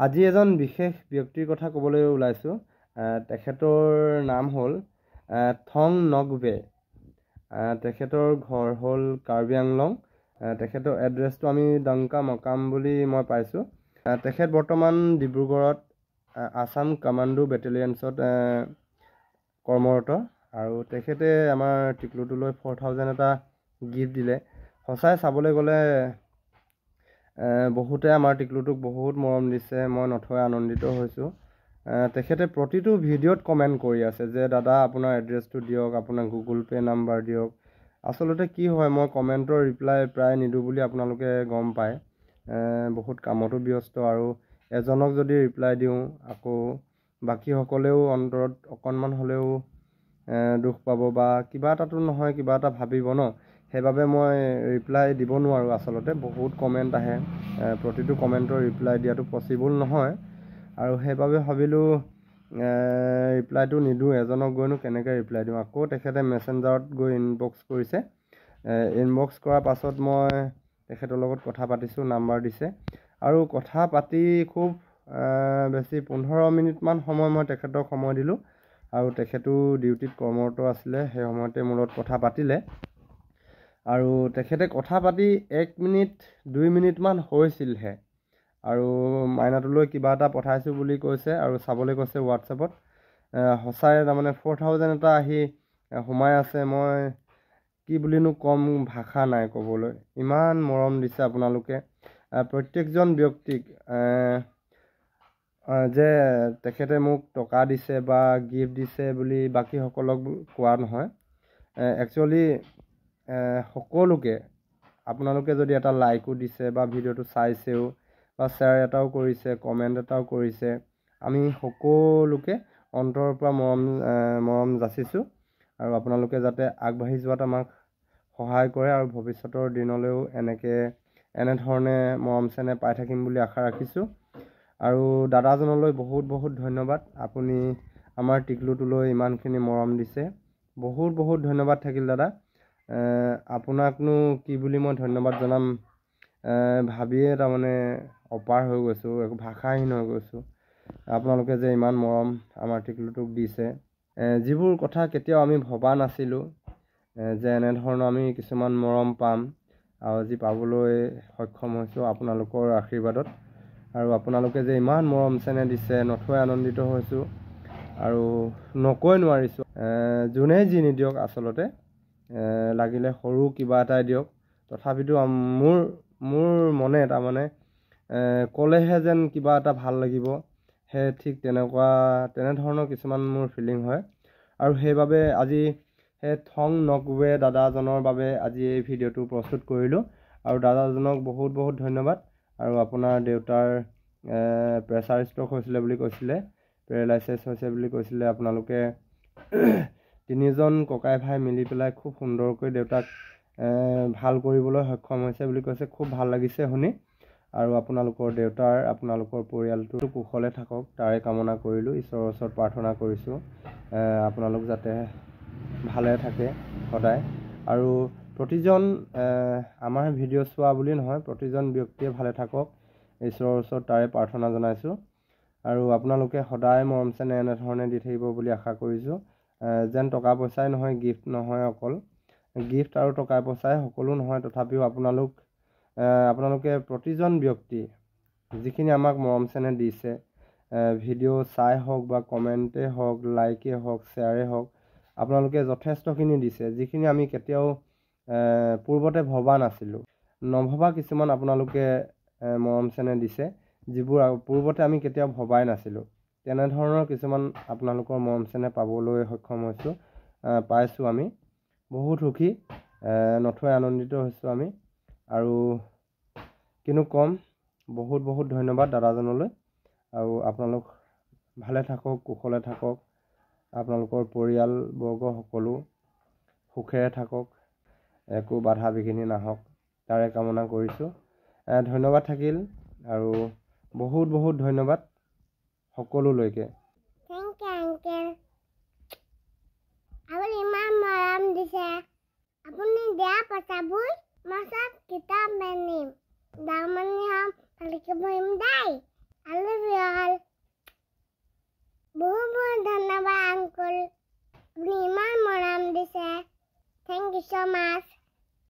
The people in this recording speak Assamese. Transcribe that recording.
আজি এজন বিশেষ ব্যক্তিৰ কথা ক'বলৈ ওলাইছোঁ। তেখেতৰ নাম হ'ল থং নগবে। তেখেতৰ ঘৰ হ'ল কাৰ্বি আংলং। তেখেতৰ এড্ৰেছটো আমি ডংকা মকাম বুলি মই পাইছোঁ। তেখেত বৰ্তমান ডিব্ৰুগড়ত আছাম কামাণ্ডো বেটেলিয়নছত কৰ্মৰত আৰু তেখেতে আমাৰ টিকলুটোলৈ 4000 এটা গিফ্ট দিলে। সঁচাই চাবলৈ গ'লে বহুতে আমাৰ টিকলুটোক বহুত মৰম দিছে। মই নথৈ আনন্দিত হৈছোঁ। তেখেতে প্ৰতিটো ভিডিঅ'ত কমেণ্ট কৰি আছে যে দাদা আপোনাৰ এড্ৰেছটো দিয়ক, আপোনাৰ গুগল পে' নাম্বাৰ দিয়ক। আচলতে কি হয়, মই কমেণ্টৰ ৰিপ্লাই প্ৰায় নিদিওঁ বুলি আপোনালোকে গম পায়। বহুত কামতো ব্যস্ত আৰু এজনক যদি ৰিপ্লাই দিওঁ আকৌ বাকীসকলেও অন্তৰত অকণমান হ'লেও দুখ পাব বা কিবা এটাতো নহয় কিবা এটা ভাবিব ন। সেইবাবে মই ৰিপ্লাই দিব নোৱাৰোঁ। আচলতে বহুত কমেণ্ট আহে, প্ৰতিটো কমেণ্টৰ ৰিপ্লাই দিয়াটো পচিবল নহয় আৰু সেইবাবে ভাবিলোঁ ৰিপ্লাইটো নিদিওঁ। এজনক গৈনো কেনেকৈ ৰিপ্লাই দিওঁ। আকৌ তেখেতে মেছেঞ্জাৰত গৈ ইনবক্স কৰিছে। ইনবক্স কৰাৰ পাছত মই তেখেতৰ লগত কথা পাতিছোঁ, নাম্বাৰ দিছে আৰু কথা পাতি খুব বেছি 15 মিনিটমান সময় মই তেখেতক সময় দিলোঁ আৰু তেখেতো ডিউটিত কৰ্মৰত আছিলে। সেই সময়তে মোৰ লগত কথা পাতিলে আৰু তেখেতে কথা পাতি 1 মিনিট 2 মিনিটমান হৈছিলহে আৰু মাইনাটোলৈ কিবা এটা পঠাইছোঁ বুলি কৈছে আৰু চাবলৈ কৈছে হোৱাটছএপত। সঁচাই তাৰমানে 4000 এটা আহি সোমাই আছে। মই কি বুলিনো ক'ম, ভাষা নাই ক'বলৈ। ইমান মৰম দিছে আপোনালোকে প্ৰত্যেকজন ব্যক্তিক। যে তেখেতে মোক টকা দিছে বা গিফ্ট দিছে বুলি বাকীসকলক কোৱা নহয়। একচুৱেলি সকলোকে আপোনালোকে যদি এটা লাইকো দিছে বা ভিডিঅ'টো চাইছেও বা শ্বেয়াৰ এটাও কৰিছে, কমেণ্ট এটাও কৰিছে, আমি সকলোকে অন্তৰৰ পৰা মৰম যাচিছোঁ আৰু আপোনালোকে যাতে আগবাঢ়ি যোৱাত আমাক সহায় কৰে আৰু ভৱিষ্যতৰ দিনলৈও এনেধৰণে মৰম চেনেহ পাই থাকিম বুলি আশা ৰাখিছোঁ। আৰু দাদাজনলৈ বহুত বহুত ধন্যবাদ। আপুনি আমাৰ টিকলুটোলৈ ইমানখিনি মৰম দিছে। বহুত বহুত ধন্যবাদ থাকিল দাদা। আপোনাকনো কি বুলি মই ধন্যবাদ জনাম ভাবিয়ে তাৰমানে অপাৰ হৈ গৈছোঁ, একো ভাষাহীন হৈ গৈছোঁ। আপোনালোকে যে ইমান মৰম আমাৰ টিকলুটোক দিছে, যিবোৰ কথা কেতিয়াও আমি ভবা নাছিলোঁ যে এনেধৰণৰ আমি কিছুমান মৰম পাম আৰু আজি পাবলৈ সক্ষম হৈছোঁ আপোনালোকৰ আশীৰ্বাদত। আৰু আপোনালোকে যে ইমান মৰম চেনেহ দিছে, নথৈ আনন্দিত হৈছোঁ আৰু নকৈ নোৱাৰিছোঁ। যোনেই যি নিদিয়ক আচলতে, লাগিলে সৰু কিবা এটাই দিয়ক, তথাপিতো মোৰ মনে তাৰমানে ক'লেহে যেন কিবা এটা ভাল লাগিব, ঠিক তেনেধৰণৰ কিছুমান মোৰ ফিলিং হয়। আৰু সেইবাবে আজি সেই থং নগবে দাদাজনৰ বাবে আজি এই ভিডিঅ'টো প্ৰস্তুত কৰিলোঁ আৰু দাদাজনক বহুত বহুত ধন্যবাদ। আৰু আপোনাৰ দেউতাৰ প্ৰেছাৰ ষ্ট্ৰক হৈছিলে বুলি কৈছিলে, পেৰালাইচিছ হৈছে বুলি কৈছিলে। আপোনালোকে 3জন ককাই ভাই মিলি পেলাই খুব সুন্দৰকৈ দেউতাক ভাল কৰিবলৈ সক্ষম হৈছে বুলি কৈছে। খুব ভাল লাগিছে শুনি। আৰু আপোনালোকৰ দেউতাৰ, আপোনালোকৰ পৰিয়ালটো কুশলে থাকক তাৰে কামনা কৰিলোঁ। ঈশ্বৰৰ ওচৰত প্ৰাৰ্থনা কৰিছোঁ আপোনালোক যাতে ভালে থাকে সদায়। আৰু প্ৰতিজন আমাৰ ভিডিঅ' চোৱা বুলি নহয়, প্ৰতিজন ব্যক্তিয়ে ভালে থাকক, ঈশ্বৰৰ ওচৰত তাৰে প্ৰাৰ্থনা জনাইছোঁ। আৰু আপোনালোকে সদায় মৰম চেনেহ এনেধৰণে দি থাকিব বুলি আশা কৰিছোঁ। যেন টকা পইচাই নহয়, গিফ্ট নহয়, অকল গিফ্ট আৰু টকা পইচাই সকলো নহয়, তথাপিও আপোনালোকে প্ৰতিজন ব্যক্তি যিখিনি আমাক মৰম চেনেহ দিছে, ভিডিঅ' চাই হওক বা কমেণ্টেই হওক, লাইকেই হওক, শ্বেয়াৰেই হওক, আপোনালোকে যথেষ্টখিনি দিছে, যিখিনি আমি কেতিয়াও পূৰ্বতে ভবা নাছিলোঁ। নভবা কিছুমান আপোনালোকে মৰম চেনেহ দিছে, যিবোৰ পূৰ্বতে আমি কেতিয়াও ভবাই নাছিলোঁ। তেনেধৰণৰ কিছুমান আপোনালোকৰ মৰম চেনেহ পাবলৈ সক্ষম হৈছোঁ, পাইছোঁ। আমি বহুত সুখী, নথৈ আনন্দিত হৈছোঁ আমি। আৰু কিনো ক'ম, বহুত বহুত ধন্যবাদ দাদাজনলৈ। আৰু আপোনালোক ভালে থাকক, কুশলে থাকক, আপোনালোকৰ পৰিয়ালবৰ্গ সকলো সুখেৰে থাকক, একো বাধা বিঘিনি নাহক তাৰে কামনা কৰিছোঁ। ধন্যবাদ থাকিল আৰু বহুত বহুত ধন্যবাদ সকলোলৈকে। আপুনি ইমান মৰম দিছে। আপুনি দিয়া পইচাবোৰ মই চব কিতাপ আনিম, দামনি হ'ম, ভালকৈ পঢ়িম দেই। I love you all. বহুত বহুত ধন্যবাদ আঙ্কল, আপনি ইমান মৰম দিছে। Thank you so much.